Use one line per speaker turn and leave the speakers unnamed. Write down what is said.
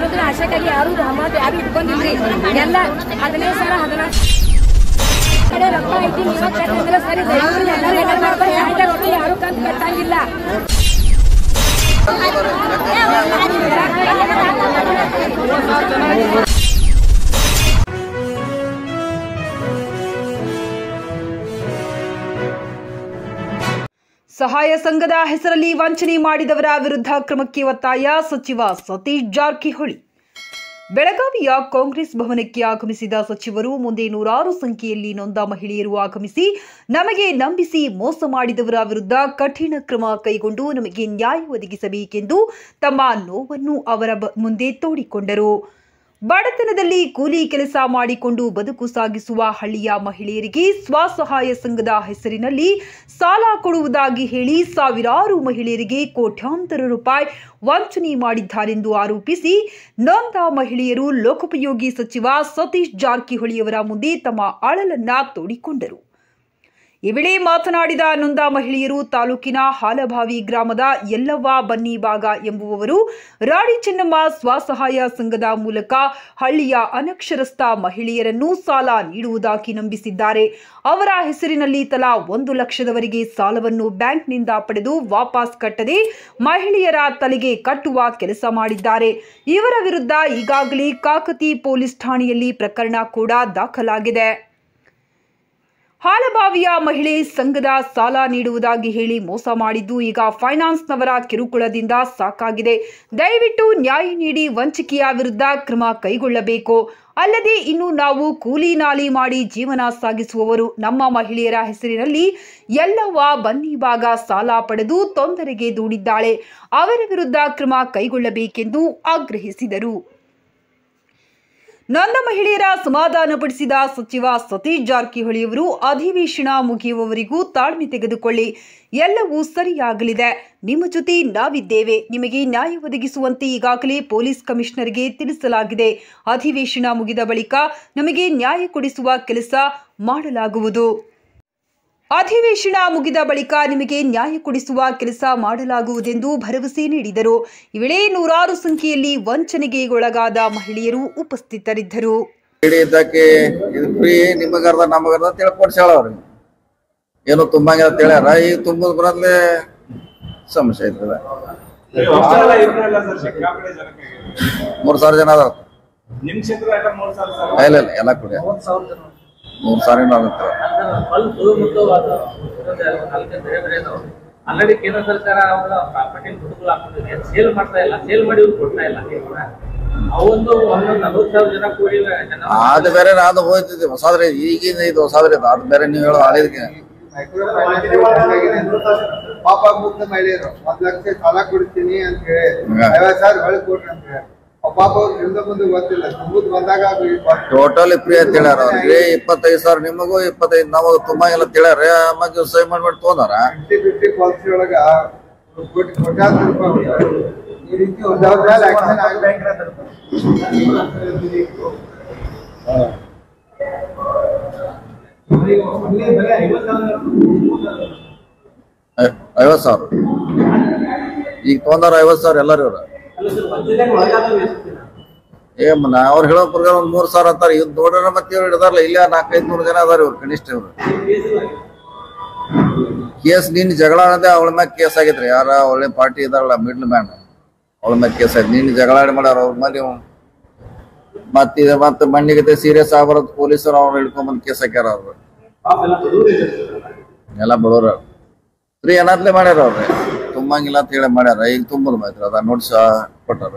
ಮುಖ್ಯಮಂತ್ರಿ ಆಶಕ್ಕಾಗಿ ಯಾರು ಯಾರು ಇಟ್ಕೊಂಡಿಲ್ರಿ. ಎಲ್ಲ 15 ಸಾವಿರ 14 ಕಡೆ ರೊಕ್ಕ ಐತಿ. ನೀವು ಕಟ್ಟಿದ್ರೆ ಸರಿ, ಎಲ್ಲರೂ ಯಾರು ಕಂತು ಕಟ್ಟಂಗಿಲ್ಲ.
ಸಹಾಯ ಸಂಘದ ಹೆಸರಲ್ಲಿ ವಂಚನೆ ಮಾಡಿದವರ ವಿರುದ್ಧ ಕ್ರಮಕ್ಕೆ ಒತ್ತಾಯ. ಸಚಿವ ಸತೀಶ್ ಜಾರಕಿಹೊಳಿ. ಬೆಳಗಾವಿಯ ಕಾಂಗ್ರೆಸ್ ಭವನಕ್ಕೆ ಆಗಮಿಸಿದ ಸಚಿವರು ಮುಂದೆ ನೂರಾರು ಸಂಖ್ಯೆಯಲ್ಲಿ ನೊಂದ ಮಹಿಳೆಯರು ಆಗಮಿಸಿ ನಮಗೆ ನಂಬಿಸಿ ಮೋಸ ಮಾಡಿದವರ ವಿರುದ್ಧ ಕಠಿಣ ಕ್ರಮ ಕೈಗೊಂಡು ನಮಗೆ ನ್ಯಾಯ ಒದಗಿಸಬೇಕೆಂದು ತಮ್ಮ ನೋವನ್ನು ಅವರ ಮುಂದೆ ತೋಡಿಕೊಂಡರು. ಬಡತನದಲ್ಲಿ ಕೂಲಿ ಕೆಲಸ ಮಾಡಿಕೊಂಡು ಬದುಕು ಸಾಗಿಸುವ ಹಳ್ಳಿಯ ಮಹಿಳೆಯರಿಗೆ ಸ್ವಸಹಾಯ ಸಂಘದ ಹೆಸರಿನಲ್ಲಿ ಸಾಲ ಕೊಡುವುದಾಗಿ ಹೇಳಿ ಸಾವಿರಾರು ಮಹಿಳೆಯರಿಗೆ ಕೋಟ್ಯಾಂತರ ರೂಪಾಯಿ ವಂಚನೆ ಮಾಡಿದ್ದಾರೆಂದು ಆರೋಪಿಸಿ ನೊಂದ ಮಹಿಳೆಯರು ಲೋಕೋಪಯೋಗಿ ಸಚಿವ ಸತೀಶ್ ಜಾರಕಿಹೊಳಿಯವರ ಮುಂದೆ ತಮ್ಮ ಅಳಲನ್ನ ತೋಡಿಕೊಂಡರು. ಈ ವೇಳೆ ಮಾತನಾಡಿದ ನೊಂದ ಮಹಿಳೆಯರು ತಾಲೂಕಿನ ಹಾಲಭಾವಿ ಗ್ರಾಮದ ಯಲ್ಲವ್ವ ಬನ್ನಿಬಾಗ ಎಂಬುವವರು ರಾಣಿ ಚೆನ್ನಮ್ಮ ಸ್ವಸಹಾಯ ಸಂಘದ ಮೂಲಕ ಹಳ್ಳಿಯ ಅನಕ್ಷರಸ್ಥ ಮಹಿಳೆಯರನ್ನು ಸಾಲ ನೀಡುವುದಾಗಿ ನಂಬಿಸಿದ್ದಾರೆ. ಅವರ ಹೆಸರಿನಲ್ಲಿ ತಲಾ 1 ಲಕ್ಷದವರೆಗೆ ಸಾಲವನ್ನು ಬ್ಯಾಂಕ್ನಿಂದ ಪಡೆದು ವಾಪಸ್ ಕಟ್ಟದೆ ಮಹಿಳೆಯರ ತಲೆಗೆ ಕಟ್ಟುವ ಕೆಲಸ ಮಾಡಿದ್ದಾರೆ. ಇವರ ವಿರುದ್ಧ ಈಗಾಗಲೇ ಕಾಕತಿ ಪೊಲೀಸ್ ಠಾಣೆಯಲ್ಲಿ ಪ್ರಕರಣ ಕೂಡ ದಾಖಲಾಗಿದೆ. ಹಾಲಭಾವಿಯ ಮಹಿಳೆ ಸಂಘದ ಸಾಲ ನೀಡುವುದಾಗಿ ಹೇಳಿ ಮೋಸ ಮಾಡಿದ್ದು ಈಗ ಫೈನಾನ್ಸ್ನವರ ಕಿರುಕುಳದಿಂದ ಸಾಕಾಗಿದೆ. ದಯವಿಟ್ಟು ನ್ಯಾಯ ನೀಡಿ ವಂಚಕಿಯ ವಿರುದ್ಧ ಕ್ರಮ ಕೈಗೊಳ್ಳಬೇಕು. ಅಲ್ಲದೆ ಇನ್ನು ನಾವು ಕೂಲಿ ನಾಲಿ ಮಾಡಿ ಜೀವನ ಸಾಗಿಸುವವರು. ನಮ್ಮ ಮಹಿಳೆಯರ ಹೆಸರಿನಲ್ಲಿ ಯಲ್ಲವ್ವ ಬನ್ನಿಬಾಗ ಸಾಲ ಪಡೆದು ತೊಂದರೆಗೆ ದೂಡಿದ್ದಾಳೆ. ಅವರ ವಿರುದ್ಧ ಕ್ರಮ ಕೈಗೊಳ್ಳಬೇಕೆಂದು ಆಗ್ರಹಿಸಿದರು. ನೊಂದ ಮಹಿಳೆಯರ ಸಮಾಧಾನಪಡಿಸಿದ ಸಚಿವ ಸತೀಶ್ ಜಾರಕಿಹೊಳಿಯವರು ಅಧಿವೇಶನ ಮುಗಿಯುವವರೆಗೂ ತಾಳ್ಮೆ ತೆಗೆದುಕೊಳ್ಳಿ, ಎಲ್ಲವೂ ಸರಿಯಾಗಲಿದೆ. ನಿಮ್ಮ ಜೊತೆ ನಾವಿದ್ದೇವೆ. ನಿಮಗೆ ನ್ಯಾಯ ಒದಗಿಸುವಂತೆ ಈಗಾಗಲೇ ಪೊಲೀಸ್ ಕಮಿಷನರ್ಗೆ ತಿಳಿಸಲಾಗಿದೆ. ಅಧಿವೇಶನ ಮುಗಿದ ಬಳಿಕ ನಮಗೆ ನ್ಯಾಯ ಕೊಡಿಸುವ ಕೆಲಸ ಮಾಡಲಾಗುವುದು. ಅಧಿವೇಶನ ಮುಗಿದ ಬಳಿಕ ನಿಮಗೆ ನ್ಯಾಯ ಕೊಡಿಸುವ ಕೆಲಸ ಮಾಡಲಾಗುವುದೆಂದು ಭರವಸೆ ನೀಡಿದರು. ಈ ವೇಳೆ ನೂರಾರು ಸಂಖ್ಯೆಯಲ್ಲಿ ವಂಚನೆಗೆ ಒಳಗಾದ ಮಹಿಳೆಯರು ಉಪಸ್ಥಿತರಿದ್ದರು.
ಏನು ತುಂಬಂಗಿಲ್ಲ ಹೇಳ್ಯಾರ. ಈಗ ತುಂಬದ ಬರದ್ಲೆ ಸಮಸ್ಯೆ ಐತದ. 3,000 ಜನ ಅದಾರ. ಇಲ್ಲ ಎಲ್ಲ ಕೂಡ 3,000 ಆಗುತ್ತೆ.
ಆಲ್ರೆಡಿ ಕೇಂದ್ರ ಸರ್ಕಾರ ಅವರ ಪ್ರಾಪರ್ಟಿ ದುಡ್ಡುಗಳು ಹಾಕ್ತಿದೆ, ಸೇಲ್ ಮಾಡ್ತಾ ಇಲ್ಲ, ಸೇಲ್ ಮಾಡಿ ಕೊಡ್ತಾ ಇಲ್ಲ. ಅವೊಂದು 40,000 ಜನ ಕೂಡಿ
ಅದು ಬೇರೆ ಅದು ಹೋಯ್ತಿದ್ದೆ ಹೊಸಾದ್ರೆ. ಈಗಿನ ಇದು ಹೊಸಾದ್ರೆ ಅದು ಬೇರೆ. ನೀವು ಹೇಳೋ ಹಳೇದಕ್ಕೆ
ಪಾಪ ಮುಗ್ಧ ಮಹಿಳೆಯರು 1 ಲಕ್ಷ ಸಾಲ ಕೊಡ್ತೀನಿ ಅಂತ ಹೇಳಿ 50,000 ಹೊಳೆ ಕೊಟ್ರಿ ಅಂತ ಹೇಳಿ ಪಾಪ ಅವ್ರಿಂದ ಮುಂದೆ ಗೊತ್ತಿಲ್ಲ. ತುಂಬದ್ ಬಂದಾಗ
ಟೋಟಲಿ ಫ್ರೀ ಅಂತ ಹೇಳ್ಯಾರ. ಅವ್ರಿಗೆ 25,000 ನಿಮಗೂ 25 ನಮಗೂ ತುಂಬಂಗಿಲ್ಲ ಅಂತ ಹೇಳ್ಯಾರ. ಆಮೇಲೆ ಸೈ ಮಾಡ್ಬಿಟ್ಟು ತೊಗೊಂಡಾರ.
50-50 ಪಾಲಿಸಿ ಒಳಗ ಕೋಟ್ಯಾಂತರ ರೂಪಾಯಿ ಈ ರೀತಿ ಆಕ್ಷನ್ ಆಗ್ಬೇಕು.
50,000 ಈಗ ತೊಗೊಂಡಾರ. 50,000 ಎಲ್ಲರೂ ಇವ್ರ ಅವ್ರು ಹೇಳೋ ಪ್ರಕಾರ 3,000 ಅಂತಾರೆ. ಇವ್ ನೋಡ್ರ ಮತ್ತೆ ಇವ್ರು ಹಿಡ್ದಾರಲ್ಲ, ಇಲ್ಲ 400-500 ಜನ ಅದಾರ ಇವ್ರು ಕನಿಷ್ಠ. ಇವ್ರು ಕೇಸ್ ನಿನ್ನ ಜಗಳ ಅನ್ನೋದೇ ಅವಳ ಮ್ಯಾಗ ಕೇಸ್ ಆಗೈತ್ರಿ. ಯಾರ ಒಳ್ಳೆ ಪಾರ್ಟಿ ಇದಾರಲ್ಲ ಮಿಡ್ಲ್ ಮ್ಯಾನ್, ಅವಳ ಮ್ಯಾಗ ಕೇಸ್ ಆಯ್ತು. ನಿನ್ನ ಜಗಳಾಡಿ ಮಾಡ್ಯಾರ ಅವ್ರ ಮೇಲೆ. ಮತ್ತೆ ಮಣ್ಣಿಗೆ ಸೀರಿಯಸ್ ಆಗ್ಬಾರದು ಪೊಲೀಸರು ಅವ್ರು ಹಿಡ್ಕೊಂಡ್ಬಂದು ಕೇಸ್ ಹಾಕ್ಯಾರ. ಅವ್ರು ಎಲ್ಲ ಬಡವ್ರ ಫ್ರೀ ಏನಾದ್ಲೇ ಮಾಡ್ಯಾರ. ಅವ್ರೆ ತುಂಬಂಗಿಲ್ಲ ಅಂತ ಹೇಳಿ ಮಾಡ್ಯಾರ. ಈಗ ತುಂಬದ್ ಮಾತ್ರ ಅದ ನೋಟ್ಸ್ ಕೊಟ್ಟಾರ.